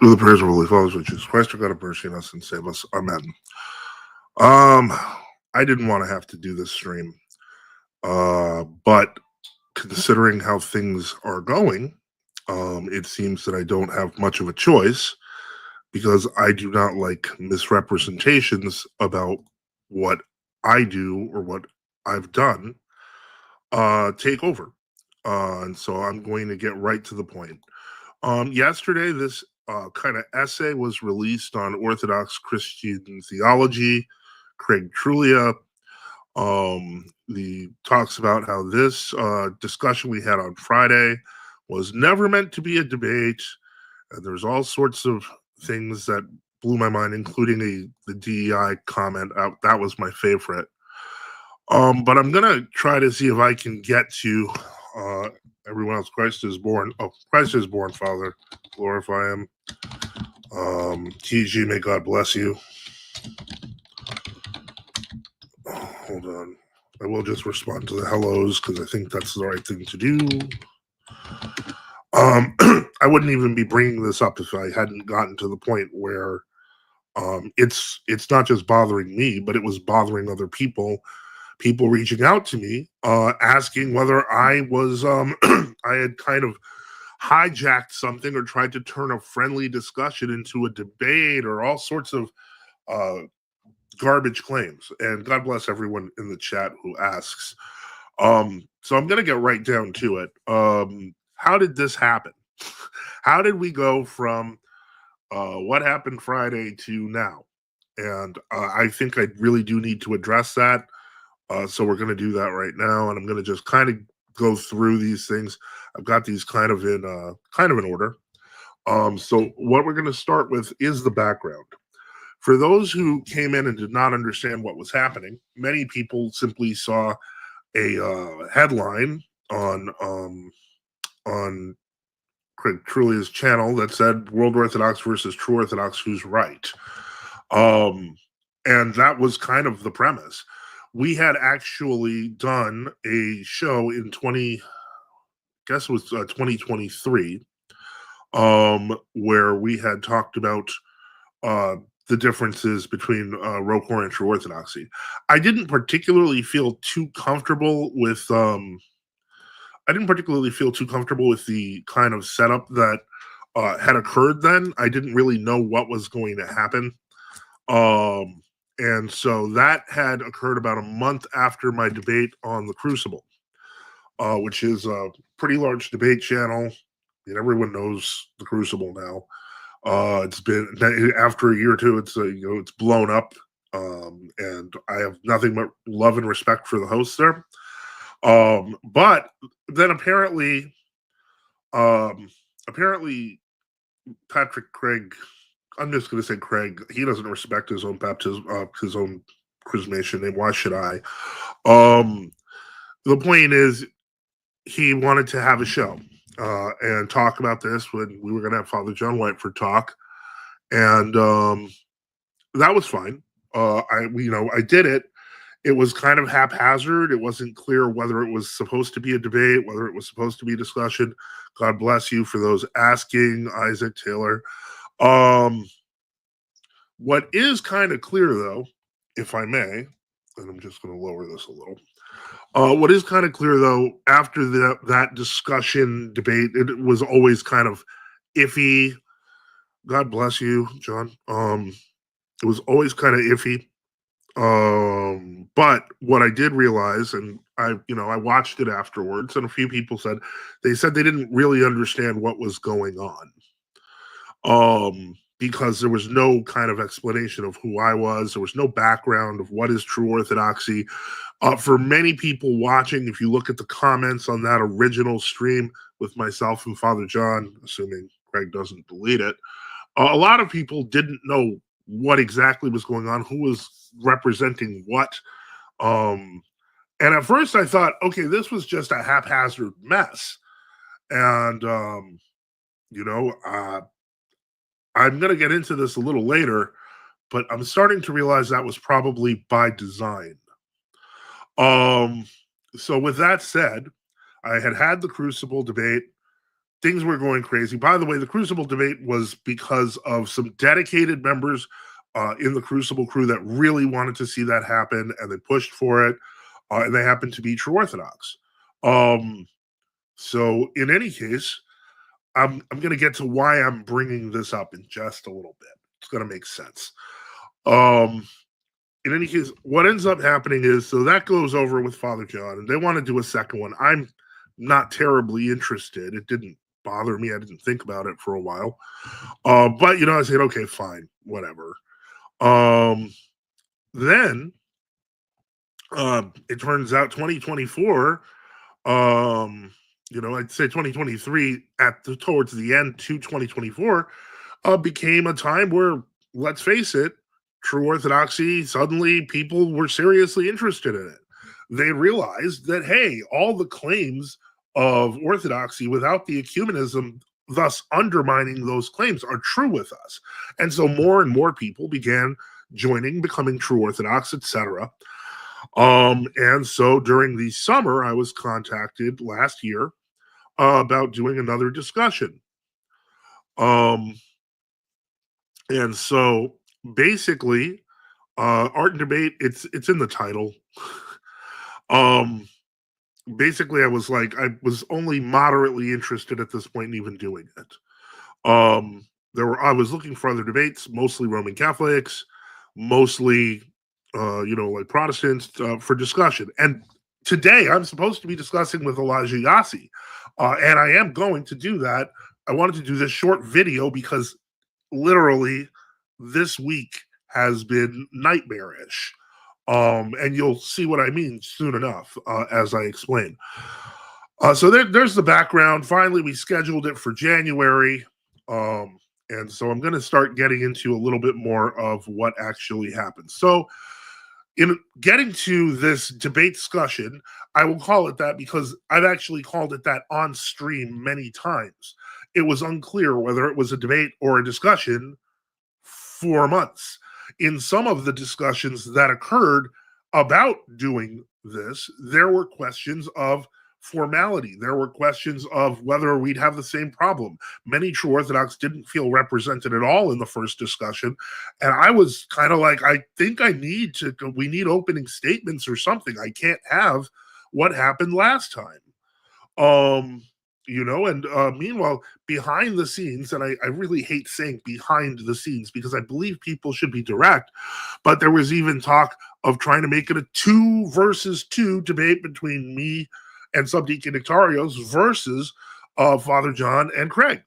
Through the prayers of Holy Fathers, which is Christ, our God, have mercy on us and save us. Amen. Um, I didn't want to have to do this stream, but considering how things are going, it seems that I don't have much of a choice because I do not like misrepresentations about what I do or what I've done take over. And so I'm going to get right to the point. Yesterday, this kind of essay was released on Orthodox Christian Theology. Craig Trulia the talks about how this discussion we had on Friday was never meant to be a debate, and there's all sorts of things that blew my mind, including the DEI comment. That was my favorite. But I'm gonna try to see if I can get to everyone else. Christ is born. Oh, Christ is born, Father. Glorify him. TG, may God bless you. Hold on. I will just respond to the hellos because I think that's the right thing to do. I wouldn't even be bringing this up if I hadn't gotten to the point where it's not just bothering me, but it was bothering other people. People reaching out to me, asking whether I was I had kind of hijacked something or tried to turn a friendly discussion into a debate or all sorts of garbage claims. And God bless everyone in the chat who asks. So I'm gonna get right down to it. How did this happen? How did we go from what happened Friday to now? And I think I really do need to address that. So we're going to do that right now, and I'm going to just kind of go through these things. I've got these kind of in order. So what we're going to start with is the background. For those who came in and did not understand what was happening, many people simply saw a headline on Craig Trulia's channel that said World Orthodox versus True Orthodox, who's right? And that was kind of the premise. We had actually done a show in 2023, where we had talked about the differences between ROCOR and True Orthodoxy. I didn't particularly feel too comfortable with the kind of setup that had occurred then. I didn't really know what was going to happen. And so that had occurred about a month after my debate on the Crucible, which is a pretty large debate channel. And everyone knows the Crucible now. It's been after a year or two, it's blown up, and I have nothing but love and respect for the hosts there. But then apparently Patrick Craig, I'm just going to say Craig, he doesn't respect his own baptism, his own chrismation name. Why should I? The point is, he wanted to have a show and talk about this when we were going to have Father John Whiteford talk, and that was fine. I did it. It was kind of haphazard. It wasn't clear whether it was supposed to be a debate, whether it was supposed to be a discussion. God bless you for those asking, Isaac Taylor. What is kind of clear, though, if I may, and I'm just going to lower this a little. What is kind of clear, though, after that discussion debate, it was always kind of iffy. God bless you, John. It was always kind of iffy. But what I did realize, and I watched it afterwards, and a few people said they didn't really understand what was going on. Because there was no kind of explanation of who I was. There was no background of what is true orthodoxy. For many people watching, if you look at the comments on that original stream with myself and Father John, assuming Craig doesn't delete it, a lot of people didn't know what exactly was going on, who was representing what. And at first I thought, okay, this was just a haphazard mess. And, I'm going to get into this a little later, but I'm starting to realize that was probably by design. So with that said, I had the Crucible debate. things were going crazy. By the way, the Crucible debate was because of some dedicated members in the Crucible crew that really wanted to see that happen, and they pushed for it, and they happened to be true Orthodox. So in any case, I'm going to get to why I'm bringing this up in just a little bit. It's going to make sense. In any case, what ends up happening is, so that goes over with Father John, and they want to do a second one. I'm not terribly interested. It didn't bother me. I didn't think about it for a while. But, I said, okay, fine, whatever. Then it turns out 2024, I'd say 2023 towards the end to 2024 became a time where, let's face it, true Orthodoxy, suddenly people were seriously interested in it. They realized that, hey, all the claims of Orthodoxy without the ecumenism, thus undermining those claims, are true with us. And so more and more people began joining, becoming true Orthodox, etc. And so during the summer, I was contacted last year about doing another discussion. And so basically, art and debate, it's in the title. Basically, I was only moderately interested at this point in even doing it. I was looking for other debates, mostly Roman Catholics, mostly like Protestants, for discussion. And today I'm supposed to be discussing with Elijah Yassi, and I am going to do that. I wanted to do this short video because literally this week has been nightmarish. And you'll see what I mean soon enough, as I explain. So there's the background. Finally, we scheduled it for January. And so I'm going to start getting into a little bit more of what actually happened. So in getting to this debate discussion, I will call it that because I've actually called it that on stream many times. It was unclear whether it was a debate or a discussion for months. In some of the discussions that occurred about doing this, there were questions of formality. There were questions of whether we'd have the same problem. Many true Orthodox didn't feel represented at all in the first discussion. And I was kind of like, I think we need opening statements or something. I can't have what happened last time. Meanwhile, behind the scenes, and I really hate saying behind the scenes because I believe people should be direct, but there was even talk of trying to make it a 2 versus 2 debate between me and Subdeacon Nectarios versus Father John and Craig.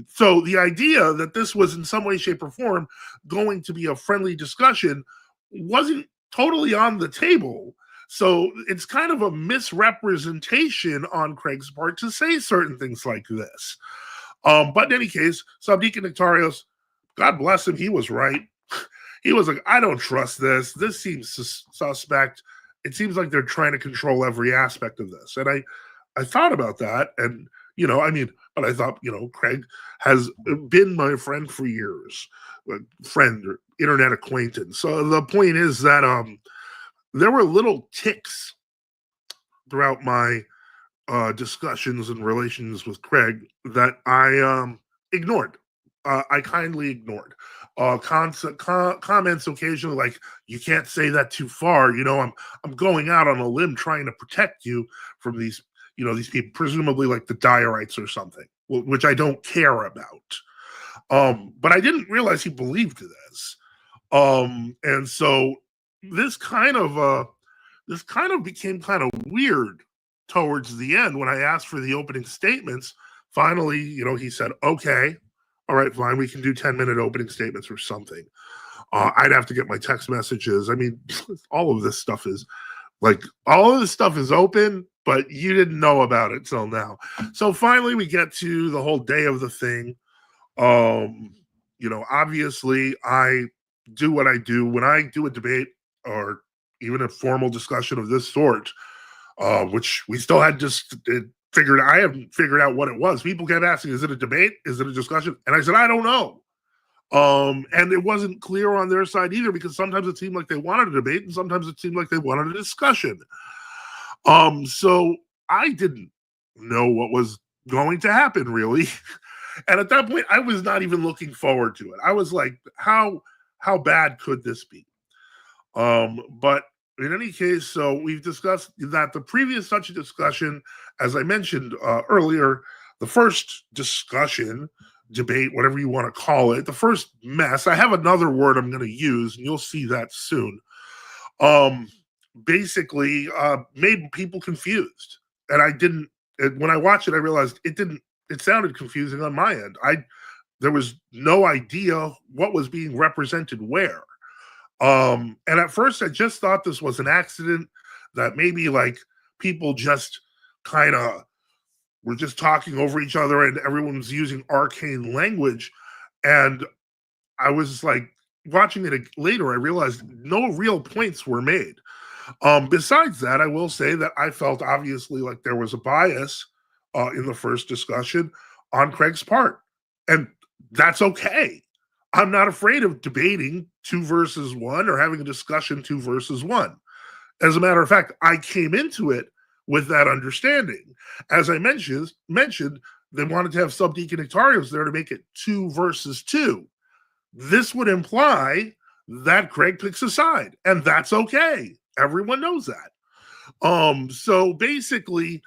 So the idea that this was in some way, shape, or form going to be a friendly discussion wasn't totally on the table. So it's kind of a misrepresentation on Craig's part to say certain things like this. But in any case, Subdeacon Nectarios, God bless him, he was right. He was like, I don't trust this. This seems suspect. It seems like they're trying to control every aspect of this. And I thought about that. And, but I thought, Craig has been my friend for years, friend or internet acquaintance. So the point is that there were little ticks throughout my discussions and relations with Craig that I ignored. I kindly ignored. Comments occasionally like, you can't say that too far. I'm going out on a limb trying to protect you from these people, presumably like the Diorites or something, which I don't care about. But I didn't realize he believed this. And so this kind of became kind of weird towards the end when I asked for the opening statements. Finally, he said, okay, all right, fine, we can do 10-minute opening statements or something. I'd have to get my text messages. I mean, all of this stuff is open, but you didn't know about it till now. So finally we get to the whole day of the thing. Obviously I do what I do when I do a debate or even a formal discussion of this sort, which we still had I haven't figured out what it was. People kept asking, is it a debate? Is it a discussion? And I said, I don't know. And it wasn't clear on their side either, because sometimes it seemed like they wanted a debate and sometimes it seemed like they wanted a discussion. So I didn't know what was going to happen, really. And at that point, I was not even looking forward to it. I was like, how bad could this be? But in any case, so we've discussed that the previous such a discussion, as I mentioned earlier, the first discussion, debate, whatever you want to call it, the first mess. I have another word I'm going to use, and you'll see that soon. Um, Basically, made people confused, and I didn't. When I watched it, I realized it didn't. It sounded confusing on my end. There was no idea what was being represented where. And at first I just thought this was an accident, that maybe like people just kind of were just talking over each other and everyone was using arcane language. And I was like watching it later, I realized no real points were made. Besides that, I will say that I felt obviously like there was a bias in the first discussion on Craig's part. And that's okay. I'm not afraid of debating 2 versus 1 or having a discussion 2 versus 1. As a matter of fact, I came into it with that understanding. As I mentioned, they wanted to have Subdeacon Ictarios there to make it 2 versus 2. This would imply that Craig picks a side, and that's okay. Everyone knows that. So basically,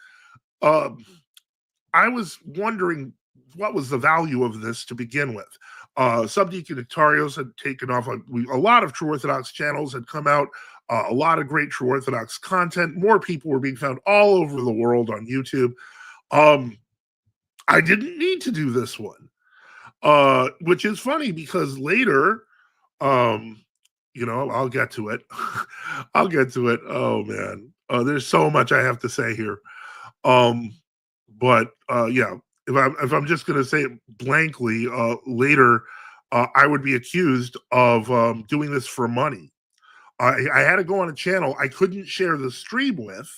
I was wondering what was the value of this to begin with. Subdeacon Ictarios had taken off. A lot of True Orthodox channels had come out. A lot of great True Orthodox content. More people were being found all over the world on YouTube. I didn't need to do this one, which is funny because later, I'll get to it. I'll get to it. Oh man, there's so much I have to say here. But yeah, if I'm just gonna say it blankly, later, I would be accused of doing this for money. I had to go on a channel I couldn't share the stream with.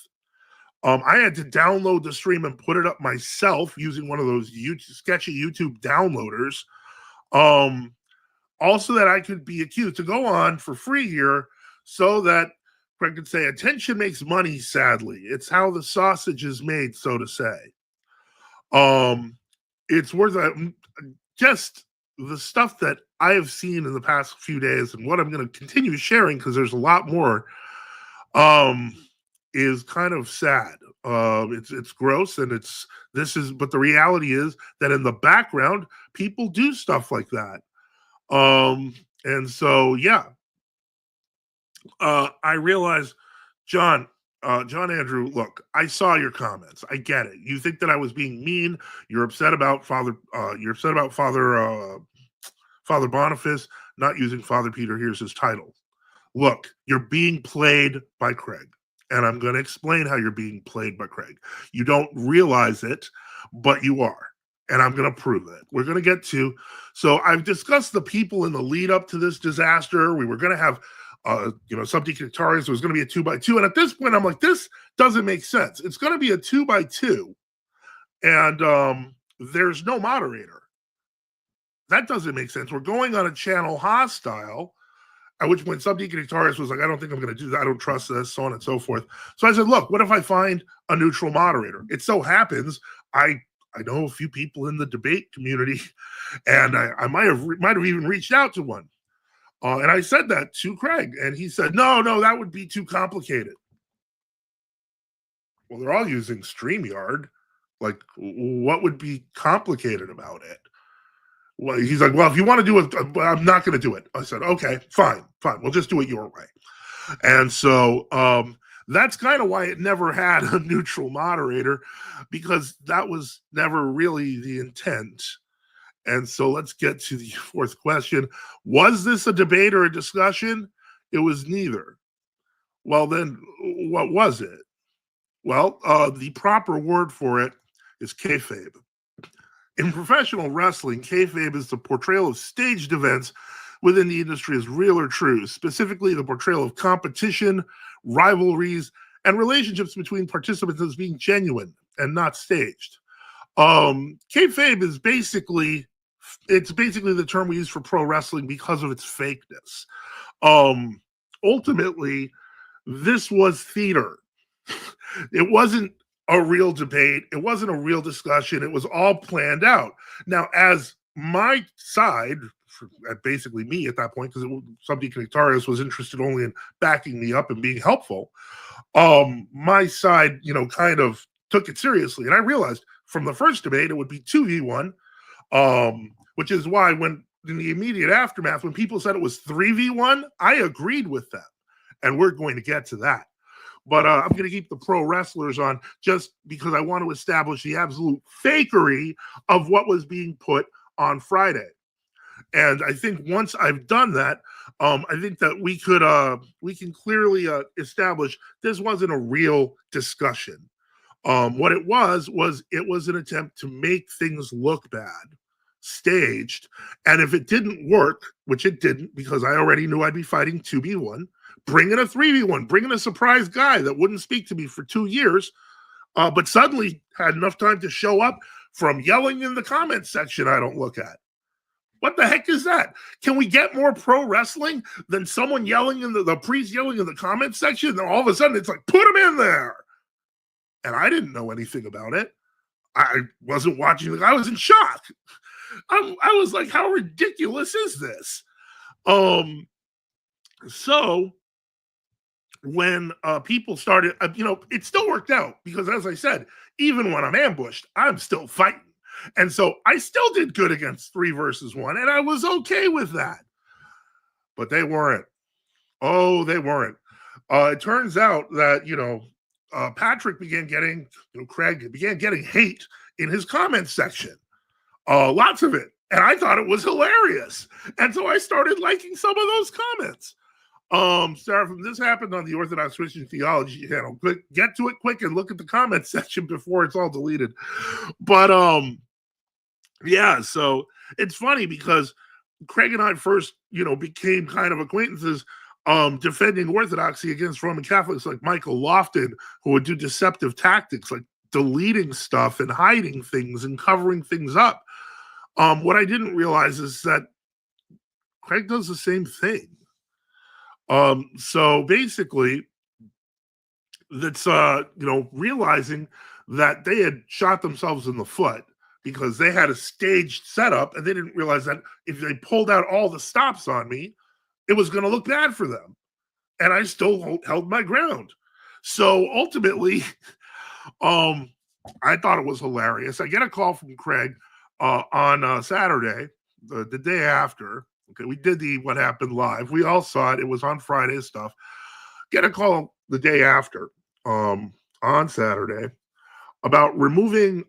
I had to download the stream and put it up myself using one of those sketchy YouTube downloaders. Also, that I could be accused to go on for free here, so that Craig could say, attention makes money, sadly. It's how the sausage is made, so to say. It's worth just the stuff that I have seen in the past few days, and what I'm going to continue sharing because there's a lot more, is kind of sad. It's gross, and but the reality is that in the background, people do stuff like that. And so, yeah, I realized, John Andrew, look, I saw your comments. I get it. You think that I was being mean. You're upset about Father Boniface not using Father Peter. Here's his title. Look, you're being played by Craig. And I'm going to explain how you're being played by Craig. You don't realize it, but you are. And I'm going to prove it. We're going to get to. So I've discussed the people in the lead up to this disaster. We were going to have, Subdeacon Ictarios. It was going to be a 2x2. And at this point, I'm like, this doesn't make sense. It's going to be a 2x2. And there's no moderator. That doesn't make sense. We're going on a channel hostile. At which point, Subdeacon Ictarios was like, I don't think I'm going to do that. I don't trust this, so on and so forth. So I said, look, what if I find a neutral moderator? It so happens I know a few people in the debate community, and I might have even reached out to one. And I said that to Craig, and he said, no, that would be too complicated. Well, they're all using StreamYard. Like, what would be complicated about it? Well, he's like, well, if you want to do it, I'm not going to do it. I said, okay, fine. We'll just do it your way. And so that's kind of why it never had a neutral moderator, because that was never really the intent. And so let's get to the fourth question. Was this a debate or a discussion? It was neither. Well, then what was it? Well, the proper word for it is kayfabe. In professional wrestling, kayfabe is the portrayal of staged events within the industry as real or true, specifically the portrayal of competition, rivalries, and relationships between participants as being genuine and not staged. Kayfabe is basically the term we use for pro wrestling because of its fakeness. Ultimately, this was theater. It wasn't a real debate. It wasn't a real discussion. It was all planned out. Now, as my side, basically me at that point, because somebody Connectarius was interested only in backing me up and being helpful. My side, kind of took it seriously, and I realized from the first debate it would be 2v1, which is why when in the immediate aftermath, when people said it was 3v1, I agreed with them, and we're going to get to that. But I'm going to keep the pro wrestlers on just because I want to establish the absolute fakery of what was being put on Friday. And I think once I've done that, I think that we can clearly establish this wasn't a real discussion. What it was an attempt to make things look bad, staged. And if it didn't work, which it didn't, because I already knew I'd be fighting 2v1, bring in a 3v1, bring in a surprise guy that wouldn't speak to me for 2 years, but suddenly had enough time to show up from yelling in the comments section I don't look at. What the heck is that? Can we get more pro wrestling than someone yelling in the priest yelling in the comments section? And all of a sudden it's like, put him in there. And I didn't know anything about it. I wasn't watching. I was in shock. I was like, how ridiculous is this? So when people started, it still worked out because, as I said, even when I'm ambushed, I'm still fighting. And so I still did good against 3 versus 1, and I was okay with that. But they weren't. Oh, they weren't. It turns out that, Patrick began getting, Craig began getting hate in his comments section. Lots of it. And I thought it was hilarious. And so I started liking some of those comments. Seraphim, this happened on the Orthodox Christian Theology channel. Get to it quick and look at the comments section before it's all deleted. But yeah, so it's funny because Craig and I first, became kind of acquaintances defending orthodoxy against Roman Catholics like Michael Lofton, who would do deceptive tactics like deleting stuff and hiding things and covering things up. What I didn't realize is that Craig does the same thing. So basically, that's realizing that they had shot themselves in the foot because they had a staged setup and they didn't realize that if they pulled out all the stops on me, it was going to look bad for them. And I still held my ground. So ultimately, I thought it was hilarious. I get a call from Craig on Saturday, the day after. Okay, we did the What Happened live. We all saw it. It was on Friday stuff. Get a call the day after on Saturday about removing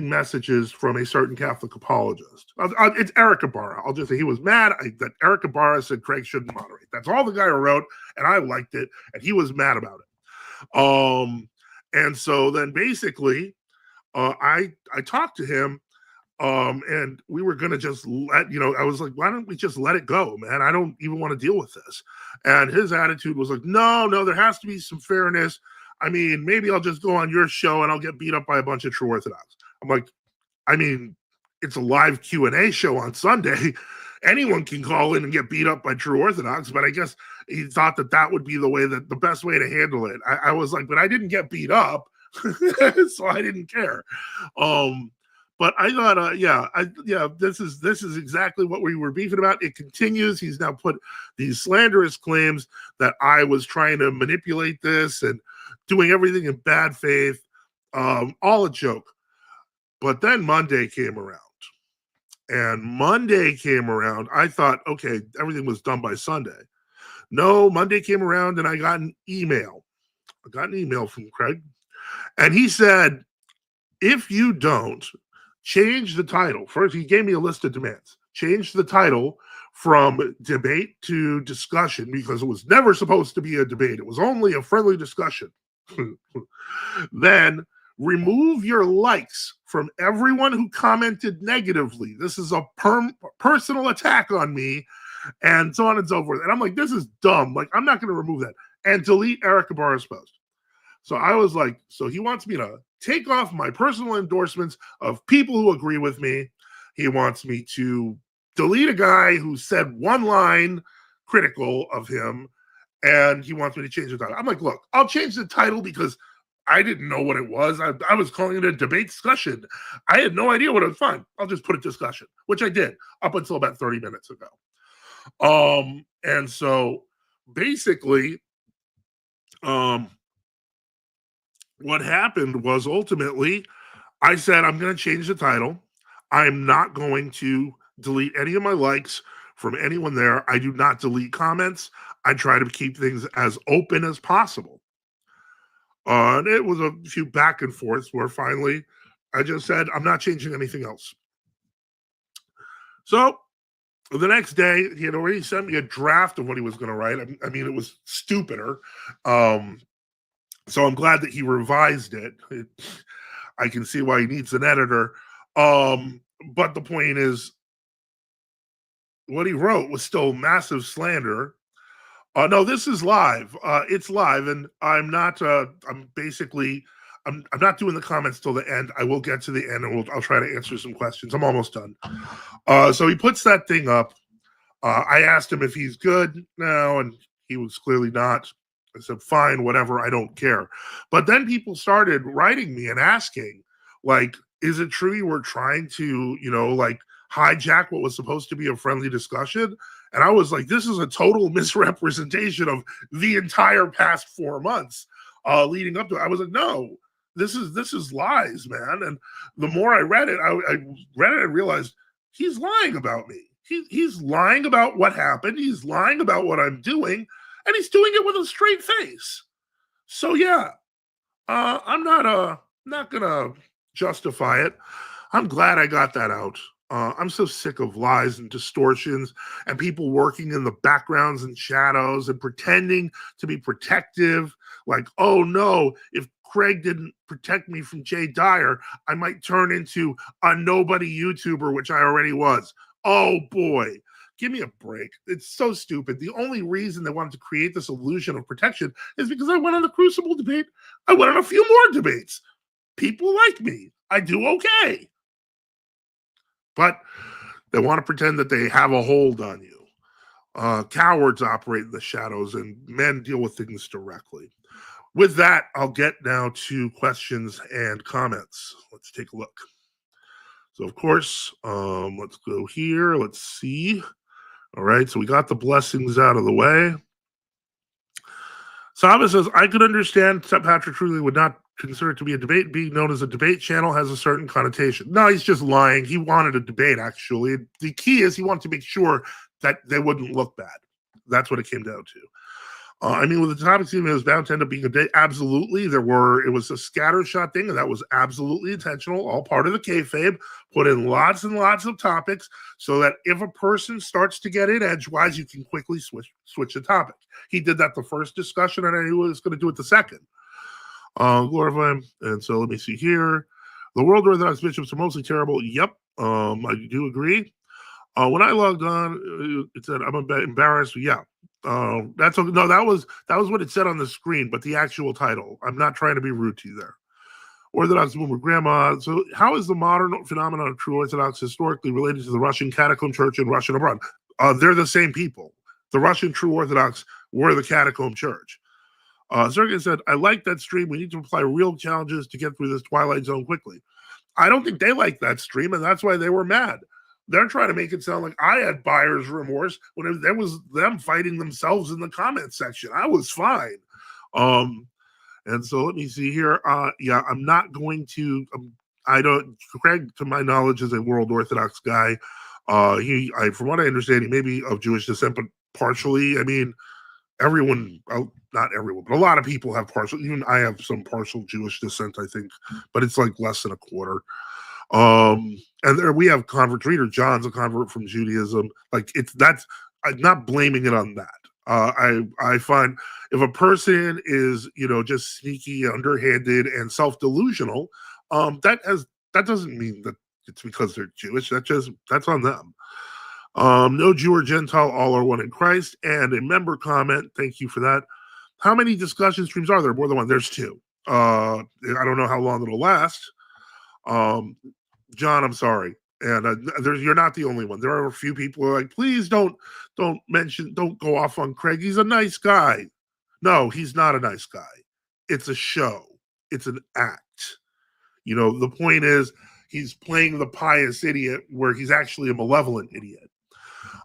messages from a certain Catholic apologist. It's Eric Ibarra. I'll just say he was mad that Eric Ibarra said Craig shouldn't moderate. That's all the guy wrote, and I liked it, and he was mad about it. And so then basically, I talked to him. And we were going to just I was like, why don't we just let it go, man? I don't even want to deal with this. And his attitude was like, no, there has to be some fairness. I mean, maybe I'll just go on your show and I'll get beat up by a bunch of true Orthodox. I'm like, I mean, it's a live Q&A show on Sunday. Anyone can call in and get beat up by true Orthodox, but I guess he thought that would be the best way to handle it. I was like, but I didn't get beat up, so I didn't care. But I thought, this is exactly what we were beefing about. It continues. He's now put these slanderous claims that I was trying to manipulate this and doing everything in bad faith. All a joke. But then Monday came around. And Monday came around. I thought, okay, everything was done by Sunday. No, Monday came around and I got an email. I got an email from Craig. And he said, if you don't change the title. First, he gave me a list of demands. Change the title from debate to discussion because it was never supposed to be a debate. It was only a friendly discussion. Then remove your likes from everyone who commented negatively. This is a personal attack on me, and so on and so forth. And I'm like, this is dumb. Like, I'm not going to remove that. And delete Eric Ibarra's post. So I was like, so he wants me to take off my personal endorsements of people who agree with me. He wants me to delete a guy who said one line critical of him, and he wants me to change the title. I'm like, look, I'll change the title because I didn't know what it was. I was calling it a debate discussion. I had no idea what it was. Fine, I'll just put it discussion, which I did up until about 30 minutes ago. And so basically, um, what happened was ultimately I said, I'm going to change the title. I'm not going to delete any of my likes from anyone there. I do not delete comments. I try to keep things as open as possible. And it was a few back and forths where finally I just said, I'm not changing anything else. So the next day, he had already sent me a draft of what he was going to write. I mean, it was stupider. So I'm glad that he revised it. I can see why he needs an editor. But the point is, what he wrote was still massive slander. No, this is live. It's live, and I'm not. I'm basically. I'm not doing the comments till the end. I will get to the end, and I'll try to answer some questions. I'm almost done. So he puts that thing up. I asked him if he's good now, and he was clearly not. I said, fine, whatever, I don't care. But then people started writing me and asking, like, is it true you were trying to, like hijack what was supposed to be a friendly discussion? And I was like, this is a total misrepresentation of the entire past 4 months leading up to it. I was like, no, this is lies, man. And the more I read it, I read it and realized he's lying about me. He's lying about what happened. He's lying about what I'm doing. And he's doing it with a straight face. So yeah, I'm not gonna justify it. I'm glad I got that out. I'm so sick of lies and distortions and people working in the backgrounds and shadows and pretending to be protective. Like, oh no, if Craig didn't protect me from Jay Dyer, I might turn into a nobody YouTuber, which I already was. Oh boy. Give me a break. It's so stupid. The only reason they wanted to create this illusion of protection is because I went on the Crucible debate. I went on a few more debates. People like me. I do okay. But they want to pretend that they have a hold on you. Cowards operate in the shadows and men deal with things directly. With that, I'll get now to questions and comments. Let's take a look. So, of course, let's go here. Let's see. All right, so we got the blessings out of the way. Saba says, I could understand St. Patrick truly would not consider it to be a debate. Being known as a debate channel has a certain connotation. No, he's just lying. He wanted a debate, actually. The key is he wanted to make sure that they wouldn't look bad. That's what it came down to. I mean, with the topic team, it was bound to end up being a day. Absolutely. It was a scattershot thing, and that was absolutely intentional, all part of the kayfabe. Put in lots and lots of topics so that if a person starts to get in edgewise, you can quickly switch the topic. He did that the first discussion, and I knew he was going to do it the second. Glorify him. And so let me see here. The World Orthodox bishops are mostly terrible. Yep. I do agree. When I logged on, it said I'm embarrassed. Yeah. That's okay. No, that was what it said on the screen, but the actual title. I'm not trying to be rude to you there. Orthodox boomer grandma. So, how is the modern phenomenon of true Orthodox historically related to the Russian catacomb church and Russian abroad? They're the same people. The Russian true Orthodox were the catacomb church. Sergey said, I like that stream. We need to apply real challenges to get through this twilight zone quickly. I don't think they like that stream, and that's why they were mad. They're trying to make it sound like I had buyer's remorse when there was them fighting themselves in the comment section. I was fine. And so let me see here. Yeah, I'm not going to. Craig, to my knowledge, is a World Orthodox guy. From what I understand, he may be of Jewish descent, but partially. I mean, not everyone, but a lot of people have partial. Even I have some partial Jewish descent, I think, but it's like less than a quarter. And there we have converts. Reader John's a convert from Judaism. Like I'm not blaming it on that. I find if a person is just sneaky, underhanded, and self-delusional, that doesn't mean that it's because they're Jewish. That's on them. No Jew or Gentile, all are one in Christ. And a member comment, thank you for that. How many discussion streams are there? More than one. There's 2. I don't know how long it'll last. John, I'm sorry. And you're not the only one. There are a few people who are like, please don't go off on Craig. He's a nice guy. No, he's not a nice guy. It's a show. it's an act. You know, the point is he's playing the pious idiot where he's actually a malevolent idiot.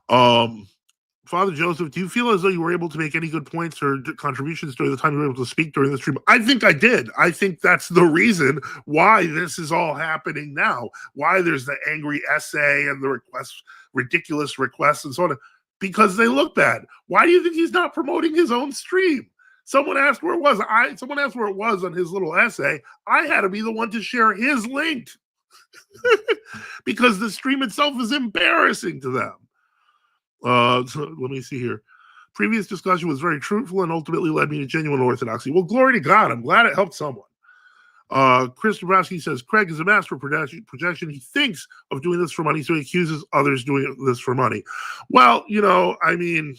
Father Joseph, do you feel as though you were able to make any good points or contributions during the time you were able to speak during the stream? I think I did. I think that's the reason why this is all happening now, why there's the angry essay and the requests, ridiculous requests and so on, because they look bad. Why do you think he's not promoting his own stream? Someone asked where it was. Someone asked where it was on his little essay. I had to be the one to share his link because the stream itself is embarrassing to them. So let me see here. Previous discussion was very truthful and ultimately led me to genuine orthodoxy. Well, glory to God. I'm glad it helped someone. Chris Dabrowski says, Craig is a master of projection. He thinks of doing this for money, so he accuses others doing this for money. Well, you know, I mean,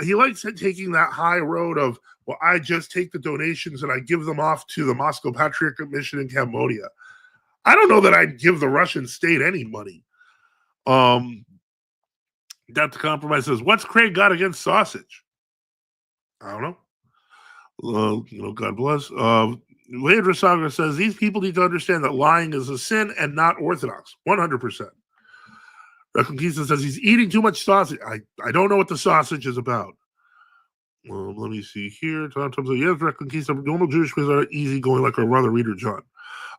he likes taking that high road of, well, I just take the donations and I give them off to the Moscow Patriarchate Mission in Cambodia. I don't know that I'd give the Russian state any money. That the compromise says, what's Craig got against sausage? I don't know. You know, God bless. Leandra Saga says, these people need to understand that lying is a sin and not orthodox. 100%. Reconquista says, he's eating too much sausage. I don't know what the sausage is about. Let me see here. Tom says, yes, Reconquista, normal Jewish quiz are easy going like our brother Reader John.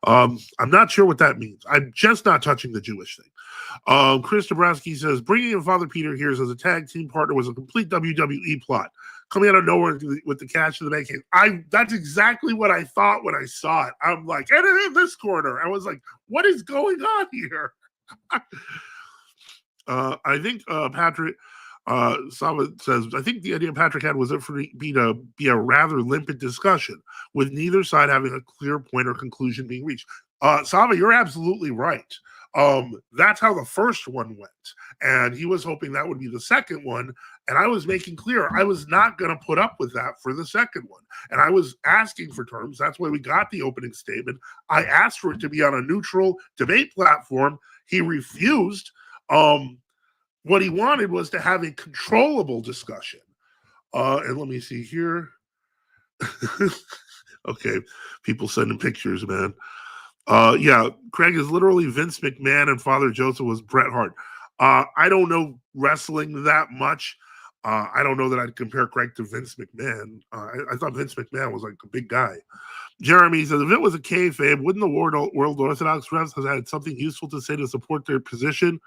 I'm not sure what that means. I'm just not touching the Jewish thing. Chris Dabrowski says, bringing in Father Peter here as a tag team partner was a complete WWE plot. Coming out of nowhere with the cash in the bank. That's exactly what I thought when I saw it. I'm like, and in this corner. I was like, what is going on here? I think Patrick Sava says, I think the idea Patrick had was it for be a rather limpid discussion with neither side having a clear point or conclusion being reached. Sava, you're absolutely right. That's how the first one went. And he was hoping that would be the second one. And I was making clear I was not going to put up with that for the second one. And I was asking for terms. That's why we got the opening statement. I asked for it to be on a neutral debate platform. He refused. What he wanted was to have a controllable discussion. And let me see here. Okay, people sending pictures, man. Yeah, Craig is literally Vince McMahon and Father Joseph was Bret Hart. I don't know wrestling that much. I don't know that I'd compare Craig to Vince McMahon. I thought Vince McMahon was like a big guy. Jeremy says, if it was a kayfabe, wouldn't the World Orthodox refs have had something useful to say to support their position?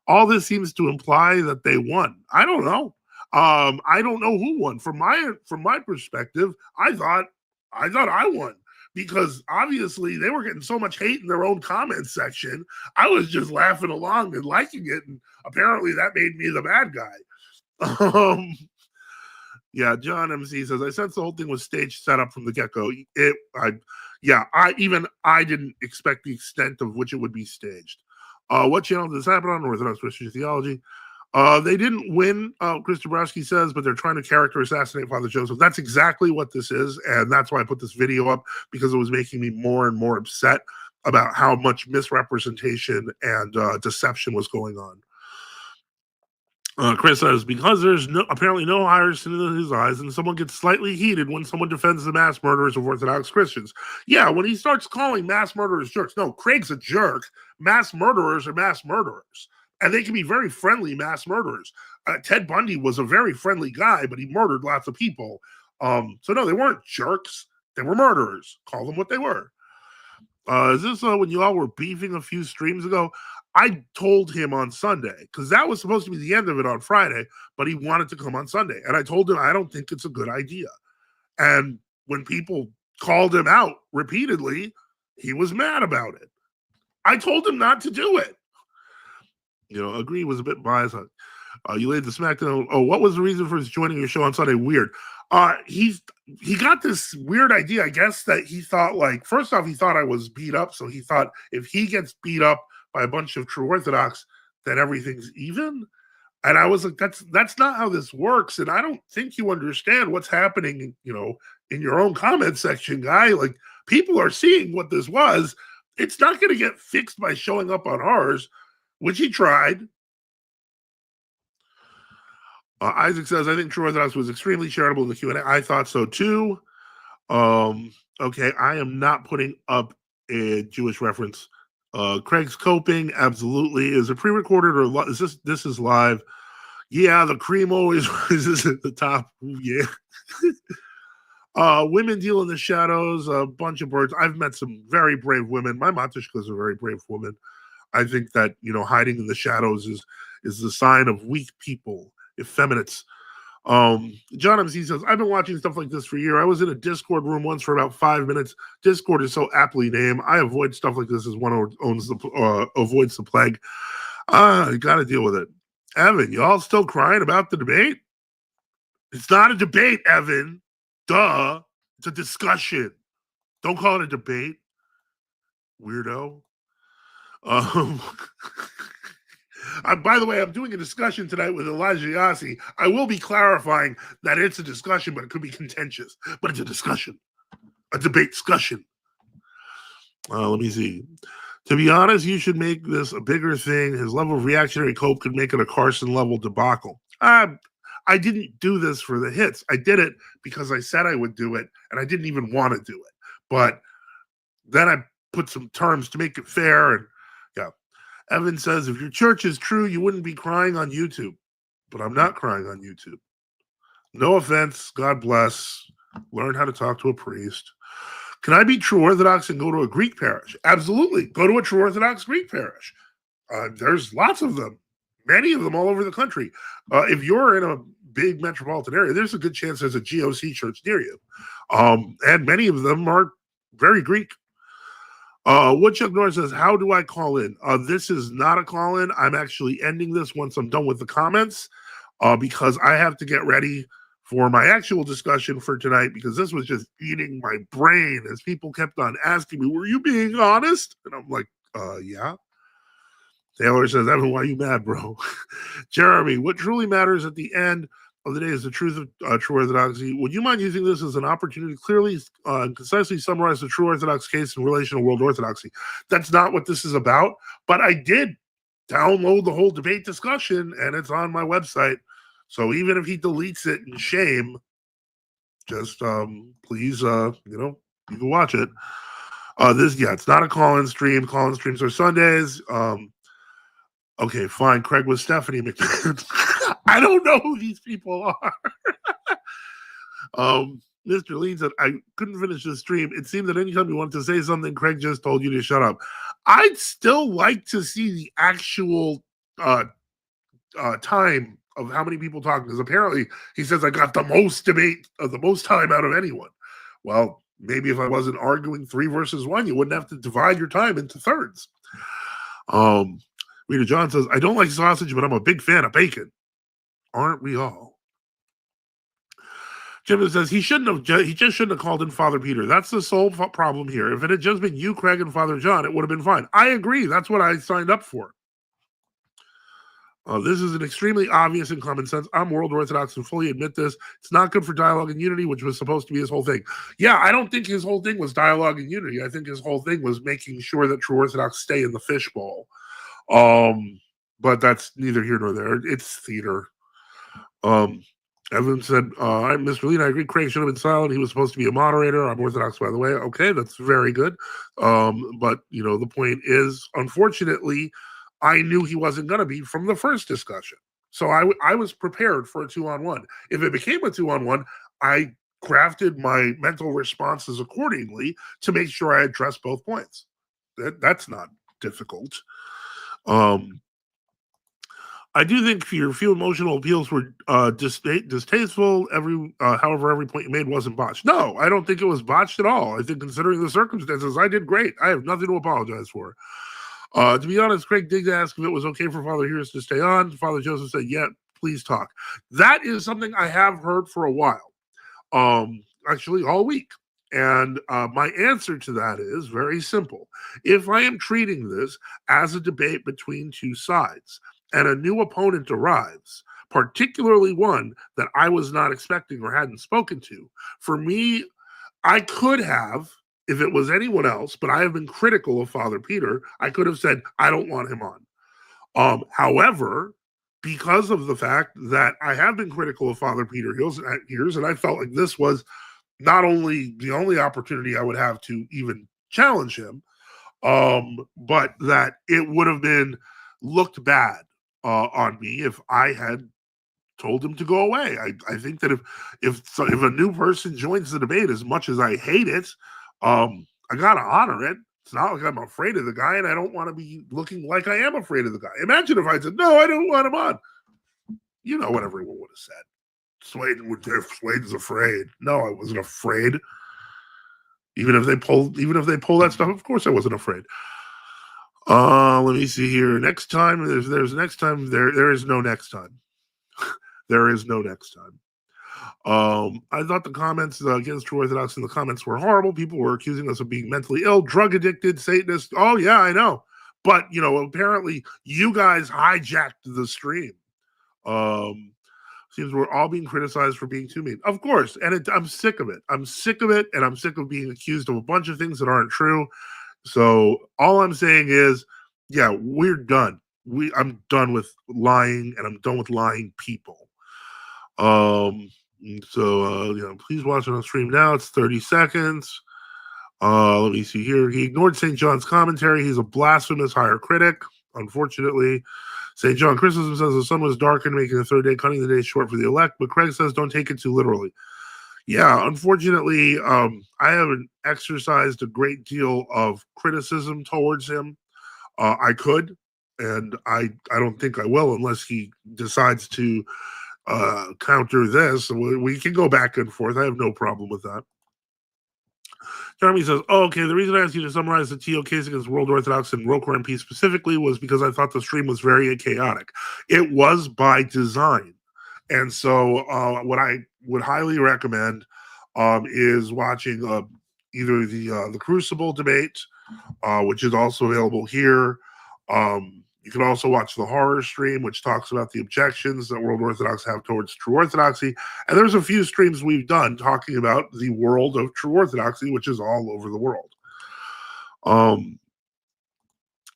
All this seems to imply that they won. I don't know. I don't know who won. From my perspective, I thought I won because obviously they were getting so much hate in their own comments section. I was just laughing along and liking it, and apparently that made me the bad guy. Yeah, John MC says, I sense the whole thing was staged set up from the get-go. I didn't expect the extent of which it would be staged. What channel does this happen on? Orthodox Christian Theology. They didn't win, Chris Dabrowski says, but they're trying to character assassinate Father Joseph. That's exactly what this is, and that's why I put this video up, because it was making me more and more upset about how much misrepresentation and deception was going on. Chris says, because there's apparently no higher sin in his eyes, and someone gets slightly heated when someone defends the mass murderers of Orthodox Christians. Yeah, when he starts calling mass murderers jerks. No, Craig's a jerk. Mass murderers are mass murderers. And they can be very friendly mass murderers. Ted Bundy was a very friendly guy, but he murdered lots of people. So no, they weren't jerks. They were murderers. Call them what they were. Is this when you all were beefing a few streams ago? I told him on Sunday, because that was supposed to be the end of it on Friday, but he wanted to come on Sunday. And I told him, I don't think it's a good idea. And when people called him out repeatedly, he was mad about it. I told him not to do it. You know, Agree was a bit biased. You laid the smackdown. Oh, what was the reason for his joining your show on Sunday? Weird. He got this weird idea, I guess, that he thought, like, first off, he thought I was beat up. So he thought if he gets beat up by a bunch of true Orthodox, then everything's even. And I was like, that's not how this works. And I don't think you understand what's happening, you know, in your own comment section, guy. Like, people are seeing what this was. It's not going to get fixed by showing up on ours, which he tried. Isaac says, I think True Orthodox was extremely charitable in the Q&A. I thought so too. Okay, I am not putting up a Jewish reference. Craig's coping, absolutely. Is it pre-recorded or is this is live? Yeah, the cream always rises at the top. Ooh, yeah. Women deal in the shadows, a bunch of birds. I've met some very brave women. My Matishka is a very brave woman. I think that, hiding in the shadows is the sign of weak people, effeminates. John MC says, I've been watching stuff like this for a year. I was in a Discord room once for about 5 minutes. Discord is so aptly named. I avoid stuff like this as one avoids the plague. You got to deal with it. Evan, y'all still crying about the debate? It's not a debate, Evan. Duh. It's a discussion. Don't call it a debate, weirdo. By the way, I'm doing a discussion tonight with Elijah Yassi. I will be clarifying that it's a discussion, but it could be contentious. But it's a discussion, a debate discussion. Let me see. To be honest, you should make this a bigger thing. His level of reactionary cope could make it a Carson level debacle. I didn't do this for the hits. I did it because I said I would do it, and I didn't even want to do it. But then I put some terms to make it fair, and yeah. Evan says, if your church is true, you wouldn't be crying on YouTube. But I'm not crying on YouTube. No offense. God bless. Learn how to talk to a priest. Can I be true Orthodox and go to a Greek parish? Absolutely. Go to a true Orthodox Greek parish. There's lots of them, many of them all over the country. If you're in a big metropolitan area, there's a good chance there's a GOC church near you. And many of them are very Greek. Woodchuck Norris says, how do I call in? This is not a call in. I'm actually ending this once I'm done with the comments because I have to get ready for my actual discussion for tonight because this was just eating my brain as people kept on asking me, were you being honest? And I'm like, yeah. Taylor says, Evan, why are you mad, bro? Jeremy, what truly matters at the end of the day is the truth of true orthodoxy. Would you mind using this as an opportunity to clearly and concisely summarize the true orthodox case in relation to world orthodoxy? That's not what this is about, but I did download the whole debate discussion and it's on my website. So even if he deletes it in shame, just please, you can watch it. It's not a call-in stream. Call-in streams are Sundays. Okay, fine. Craig with Stephanie McMahon. I don't know who these people are. Mr. Lean said, I couldn't finish the stream. It seemed that anytime you wanted to say something, Craig just told you to shut up. I'd still like to see the actual time of how many people talk, because apparently he says I got the most time out of anyone. Well, maybe if I wasn't arguing 3 versus 1, you wouldn't have to divide your time into thirds. Rita John says, I don't like sausage, but I'm a big fan of bacon. Aren't we all? Jim says he just shouldn't have called in Father Peter. That's the sole problem here. If it had just been you, Craig, and Father John, it would have been fine. I agree. That's what I signed up for. This is an extremely obvious and common sense. I'm World Orthodox and fully admit this. It's not good for dialogue and unity, which was supposed to be his whole thing. Yeah, I don't think his whole thing was dialogue and unity. I think his whole thing was making sure that true Orthodox stay in the fishbowl. But that's neither here nor there. It's theater. Evan said, I'm Mr. Lean. I agree. Craig should have been silent. He was supposed to be a moderator. I'm Orthodox, by the way. Okay, that's very good. But, the point is, unfortunately, I knew he wasn't going to be from the first discussion. So I was prepared for a 2-on-1. If it became a 2-on-1, I crafted my mental responses accordingly to make sure I addressed both points. That's not difficult. I do think your few emotional appeals were distasteful. However, every point you made wasn't botched. No, I don't think it was botched at all. I think considering the circumstances, I did great. I have nothing to apologize for. To be honest, Craig did ask if it was okay for Father Harris to stay on. Father Joseph said, yeah, please talk. That is something I have heard for a while, actually all week. And my answer to that is very simple. If I am treating this as a debate between two sides and a new opponent arrives, particularly one that I was not expecting or hadn't spoken to, for me, I could have, if it was anyone else, but I have been critical of Father Peter, I could have said, I don't want him on. However, because of the fact that I have been critical of Father Peter Hears, and I felt like this was not only the only opportunity I would have to even challenge him, but that it would have been looked bad on me if I had told him to go away. I think that if a new person joins the debate, as much as I hate it, I gotta honor it. It's not like I'm afraid of the guy, and I don't want to be looking like I am afraid of the guy. Imagine if I said, "No, I don't want him on." You know what everyone would have said. Swaden's afraid. No, I wasn't afraid. Even if they pull that stuff, of course I wasn't afraid. Let me see here. Next time, there's next time. There is no next time. There is no next time. I thought the comments against True Orthodox in the comments were horrible. People were accusing us of being mentally ill, drug addicted, Satanists. Oh yeah, I know. But apparently you guys hijacked the stream. Seems we're all being criticized for being too mean. Of course, and I'm sick of it. I'm sick of it, and I'm sick of being accused of a bunch of things that aren't true. So all I'm saying is, yeah, we're done. I'm done with lying, and I'm done with lying people. So please watch it on stream now. It's 30 seconds. Let me see here. He ignored St. John's commentary. He's a blasphemous higher critic, unfortunately. St. John Chrysostom says the sun was darkened, making the third day, cutting the day short for the elect. But Craig says don't take it too literally. Yeah, unfortunately, I haven't exercised a great deal of criticism towards him. I could, and I don't think I will unless he decides to counter this. We can go back and forth. I have no problem with that. Jeremy says, okay, the reason I asked you to summarize the TO case against World Orthodox and Roker MP specifically was because I thought the stream was very chaotic. It was by design. And so what I would highly recommend is watching either the Crucible debate, which is also available here. You can also watch the horror stream, which talks about the objections that World Orthodox have towards true orthodoxy. And there's a few streams we've done talking about the world of true orthodoxy, which is all over the world.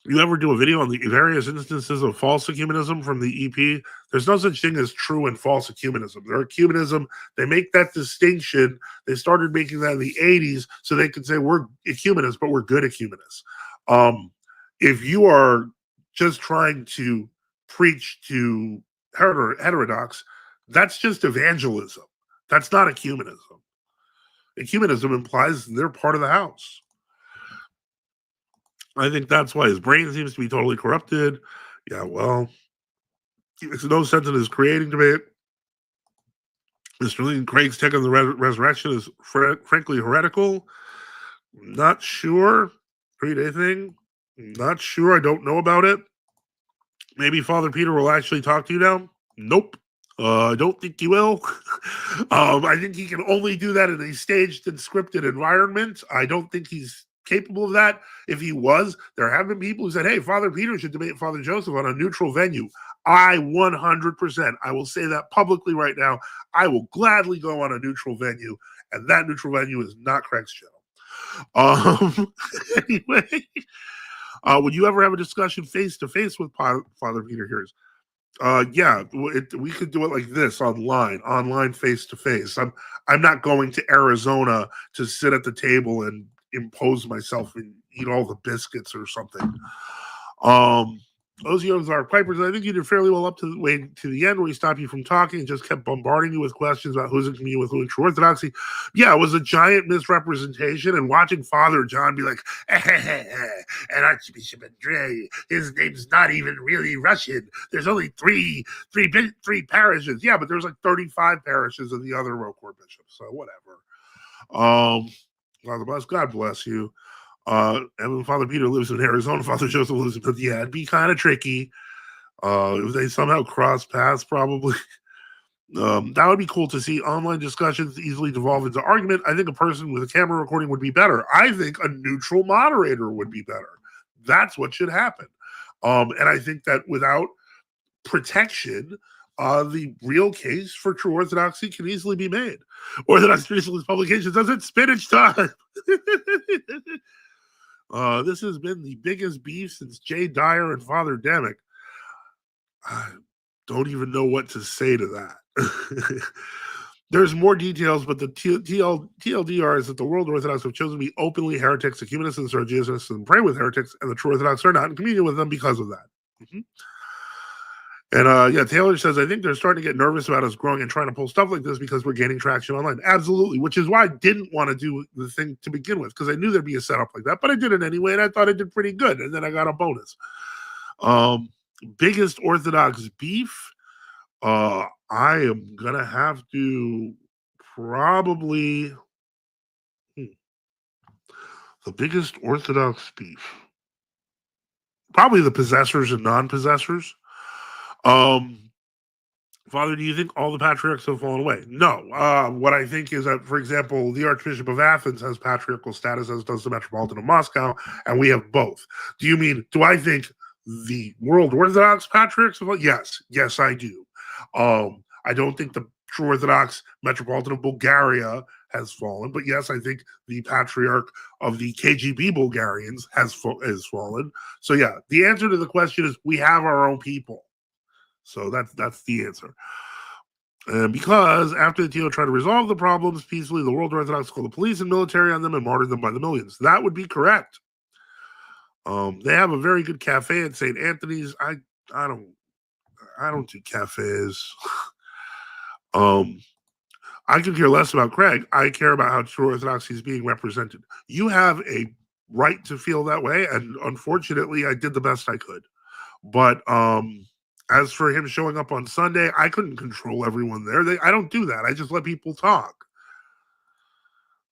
You ever do a video on the various instances of false ecumenism from the EP? There's no such thing as true and false ecumenism. They're ecumenism. They make that distinction. They started making that in the 80s so they could say we're ecumenists, but we're good ecumenists. If you are just trying to preach to heterodox, that's just evangelism. That's not ecumenism. Ecumenism implies they're part of the house. I think that's why his brain seems to be totally corrupted. Yeah, well, there's no sense in his creating debate. Mr. Lee Craig's take on the resurrection is frankly heretical. Not sure. 3-day thing. Not sure. I don't know about it. Maybe Father Peter will actually talk to you now. Nope. I don't think he will. I think he can only do that in a staged and scripted environment. I don't think he's capable of that. If he was, there have been people who said, hey, Father Peter should debate Father Joseph on a neutral venue. I 100%, I will say that publicly right now, I will gladly go on a neutral venue, and that neutral venue is not Craig's channel. Anyway, would you ever have a discussion face-to-face with Father Peter Hears? Yeah, we could do it like this online face-to-face. I'm not going to Arizona to sit at the table and impose myself and eat all the biscuits or something. Those are Pipers. I think you did fairly well up to the way to the end where he stopped you from talking and just kept bombarding you with questions about who's in communion with who in true orthodoxy. Yeah, it was a giant misrepresentation. And watching Father John be like, and Archbishop Andrei, his name's not even really Russian. There's only three parishes. Yeah, but there's like 35 parishes of the other Roquefort bishops. So whatever. God bless you. And Father Peter lives in Arizona. Father Joseph lives in, yeah, it'd be kind of tricky. If they somehow cross paths, probably. That would be cool to see. Online discussions easily devolve into argument. I think a person with a camera recording would be better. I think a neutral moderator would be better. That's what should happen. And I think that without protection, the real case for true orthodoxy can easily be made. Orthodox Traditionalist Publications does it spinach time. This has been the biggest beef since Jay Dyer and Father Demick. I don't even know what to say to that. There's more details, but the TLDR is that the world Orthodox have chosen to be openly heretics, ecumenists and Sergius, and pray with heretics, and the true Orthodox are not in communion with them because of that. Mm-hmm. And yeah, Taylor says, I think they're starting to get nervous about us growing and trying to pull stuff like this because we're gaining traction online. Absolutely, which is why I didn't want to do the thing to begin with, because I knew there'd be a setup like that, but I did it anyway, and I thought I did pretty good, and then I got a bonus. Biggest Orthodox beef? I am going to have to probably... the biggest Orthodox beef? Probably the possessors and non-possessors. Father, do you think all the patriarchs have fallen away? No. What I think is that, for example, the Archbishop of Athens has patriarchal status, as does the Metropolitan of Moscow, and we have both. Do I think the world Orthodox patriarchs have fallen? Yes, I do. I don't think the true Orthodox Metropolitan of Bulgaria has fallen, but yes, I think the patriarch of the KGB Bulgarians has fallen. So yeah, the answer to the question is we have our own people. So that's the answer. Because after the TO tried to resolve the problems peacefully, the world Orthodox called the police and military on them and martyred them by the millions. That would be correct. They have a very good cafe at St. Anthony's. I don't do cafes. I could care less about Craig. I care about how true Orthodoxy is being represented. You have a right to feel that way, and unfortunately, I did the best I could. But as for him showing up on Sunday, I couldn't control everyone there. I don't do that. I just let people talk.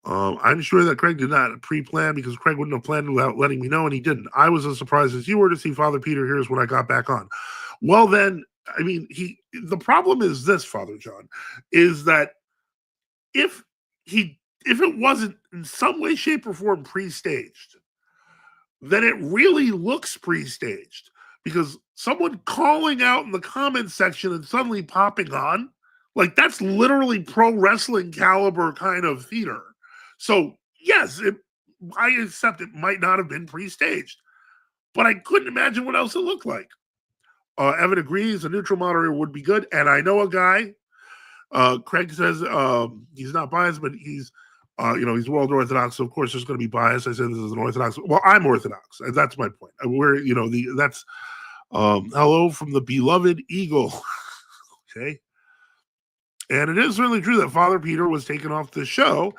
I'm sure that Craig did not pre-plan, because Craig wouldn't have planned without letting me know, and he didn't. I was as surprised as you were to see Father Peter. Here's when I got back on. Well, then, I mean, the problem is this, Father John, is that if it wasn't in some way, shape, or form pre-staged, then it really looks pre-staged, because someone calling out in the comments section and suddenly popping on, like, that's literally pro wrestling caliber kind of theater. So yes, I accept it might not have been pre-staged, but I couldn't imagine what else it looked like. Evan agrees a neutral moderator would be good, and I know a guy. Craig says he's not biased, but he's he's world Orthodox, so of course there's going to be bias. I said this is an Orthodox. Well, I'm Orthodox, and that's my point. That's hello from the beloved Eagle. Okay. And it is certainly true that Father Peter was taken off the show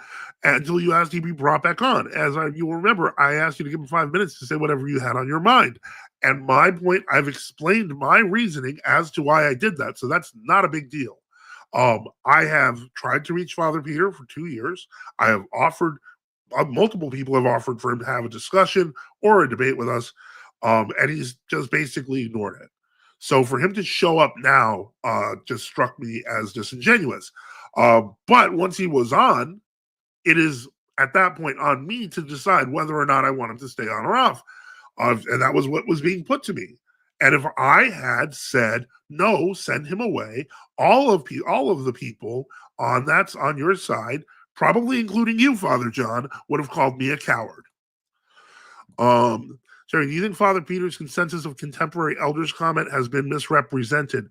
until you asked him to be brought back on. You will remember, I asked you to give him 5 minutes to say whatever you had on your mind. And my point, I've explained my reasoning as to why I did that. So that's not a big deal. I have tried to reach Father Peter for 2 years. I have offered, multiple people have offered for him to have a discussion or a debate with us. And he's just basically ignored it. So for him to show up now just struck me as disingenuous. But once he was on, it is at that point on me to decide whether or not I want him to stay on or off. And that was what was being put to me. And if I had said, no, send him away, all of the people that's on your side, probably including you, Father John, would have called me a coward. Jerry, do you think Father Peter's consensus of contemporary elders comment has been misrepresented?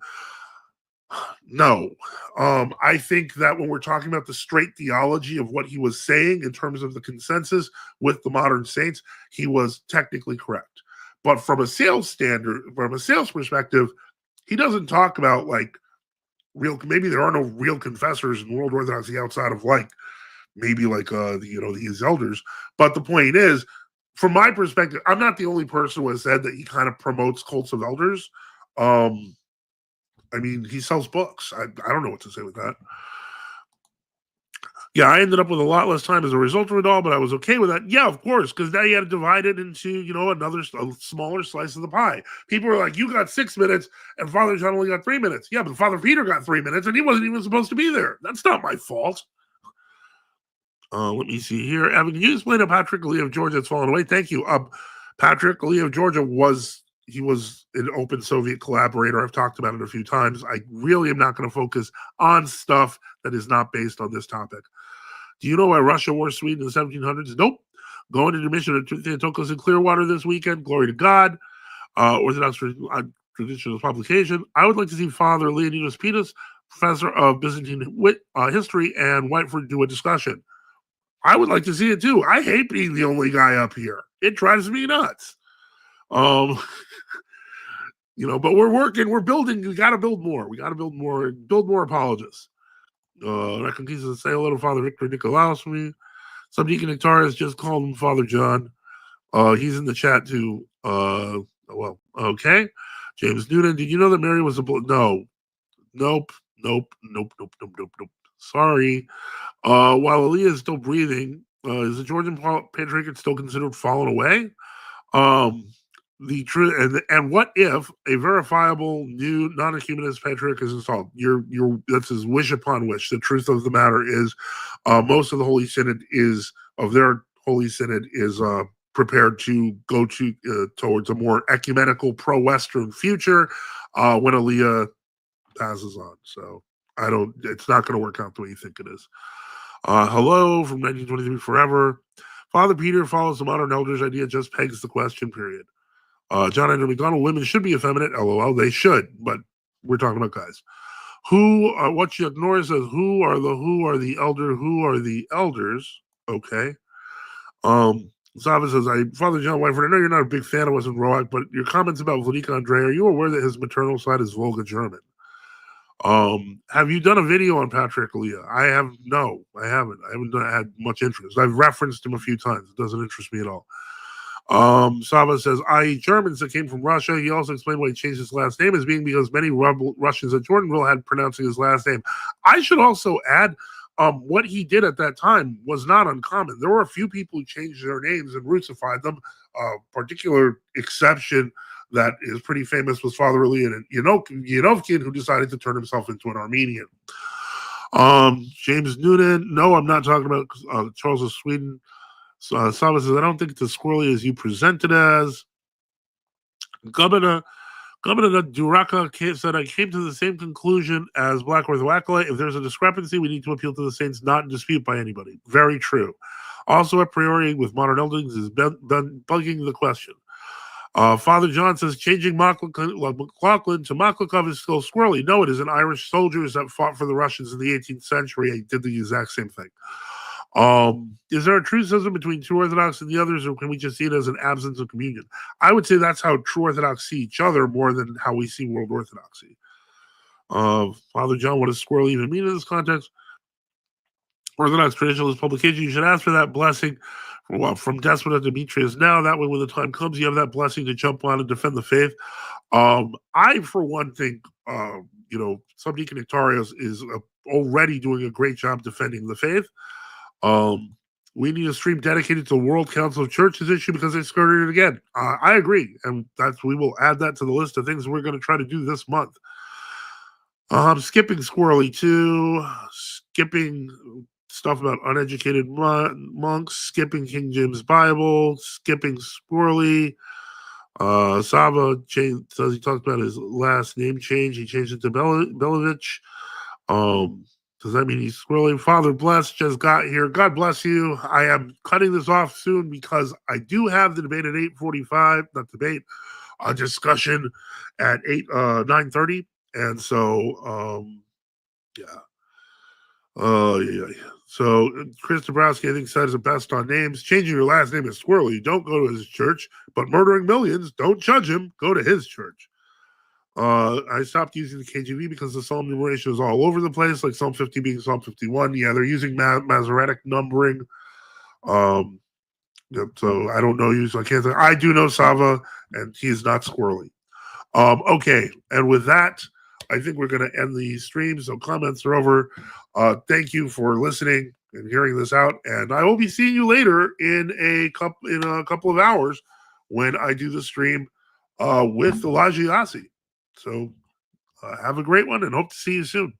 No. I think that when we're talking about the straight theology of what he was saying in terms of the consensus with the modern saints, he was technically correct. But from a sales perspective, he doesn't talk about maybe there are no real confessors in world Orthodoxy outside of these elders. But the point is, from my perspective, I'm not the only person who has said that he kind of promotes cults of elders. I mean, he sells books. I don't know what to say with that. Yeah, I ended up with a lot less time as a result of it all, but I was okay with that. Yeah, of course, because now you had to divide it into, a smaller slice of the pie. People were like, you got 6 minutes, and Father John only got 3 minutes. Yeah, but Father Peter got 3 minutes, and he wasn't even supposed to be there. That's not my fault. Let me see here. Evan, can you explain how Patrick Lee of Georgia has fallen away? Thank you. Patrick Lee of Georgia was an open Soviet collaborator. I've talked about it a few times. I really am not going to focus on stuff that is not based on this topic. Do you know why Russia wore Sweden in the 1700s? Nope. Going into mission at Theotokos in Clearwater this weekend. Glory to God. Orthodox traditional publication. I would like to see Father Leonidas Pitas professor of Byzantine history, and Whiteford do a discussion. I would like to see it too. I hate being the only guy up here. It drives me nuts. But we're working, we're building. We got to build more. We got to build more apologists. I can say hello to Father Victor Nicolaus for me. Some Deacon Nectarius just called him Father John. He's in the chat too. Okay. James Newton, did you know that Mary was a no? Nope. Sorry. While Aaliyah is still breathing, is the Georgian patriarchate still considered fallen away? The truth, and what if a verifiable new non-ecumenist patriarch is installed? That's his wish upon wish. The truth of the matter is, most of the Holy Synod is prepared to go towards a more ecumenical, pro-Western future when Aaliyah passes on. So it's not going to work out the way you think it is. Hello from 1923 forever. Father Peter follows the modern elders idea, just pegs the question period. John Andrew McDonald, women should be effeminate. LOL, they should, but we're talking about guys. What you ignore says, who are the elders? Okay. Zava says, Father John Whiteford, I know you're not a big fan of us in Roach, but your comments about Vladika Andrei, are you aware that his maternal side is Volga German? Have you done a video on Patrick Aaliyah? I haven't. I haven't had much interest. I've referenced him a few times. It doesn't interest me at all. Sava says, i.e. Germans that came from Russia. He also explained why he changed his last name as being because many Russians at Jordanville had pronouncing his last name. I should also add, what he did at that time was not uncommon. There were a few people who changed their names and Russified them. Particular exception that is pretty famous was Father Aaliyah and Yanovkin, who decided to turn himself into an Armenian. James Noonan, no, I'm not talking about Charles of Sweden. Sava says, I don't think it's as squirrely as you present it as. Governor Duraka said, I came to the same conclusion as Black Earth Acolyte. If there's a discrepancy, we need to appeal to the saints, not in dispute by anybody. Very true. Also, a priori with modern elders is bugging the question. Father John says, changing McLaughlin to Maklikov is still squirrely. No, it isn't. Irish soldiers that fought for the Russians in the 18th century did the exact same thing. Is there a true schism between true Orthodox and the others, or can we just see it as an absence of communion? I would say that's how true Orthodox see each other more than how we see world Orthodoxy. Father John, what does squirrel even mean in this context? Orthodox traditionalist publication, you should ask for that blessing from Despota Demetrius now. That way, when the time comes, you have that blessing to jump on and defend the faith. I, for one, think, Subdeacon Nectarius is already doing a great job defending the faith. We need a stream dedicated to the World Council of Churches issue because they skirted it again. I agree, and we will add that to the list of things we're going to try to do this month. Skipping squirrely too, skipping stuff about uneducated monks, skipping King James Bible, skipping squirrely. Sava says he talked about his last name change. He changed it to Belovich. Does that mean he's squirrely? Father Bless just got here. God bless you. I am cutting this off soon because I do have the debate at 8:45. Not debate, a discussion at 9:30. And so, yeah. So Chris Dabrowski, I think, says the best on names. Changing your last name is squirrely. Don't go to his church, but murdering millions, don't judge him. Go to his church. I stopped using the KJV because the psalm numeration is all over the place, like Psalm 50 being Psalm 51. Yeah, they're using Masoretic numbering. So I don't know you, so I can't say. I do know Sava, and he is not squirrely. Okay, and with that, I think we're going to end the stream. So comments are over. Thank you for listening and hearing this out, and I will be seeing you later in a couple of hours when I do the stream with Elijah Yassi. So have a great one and hope to see you soon.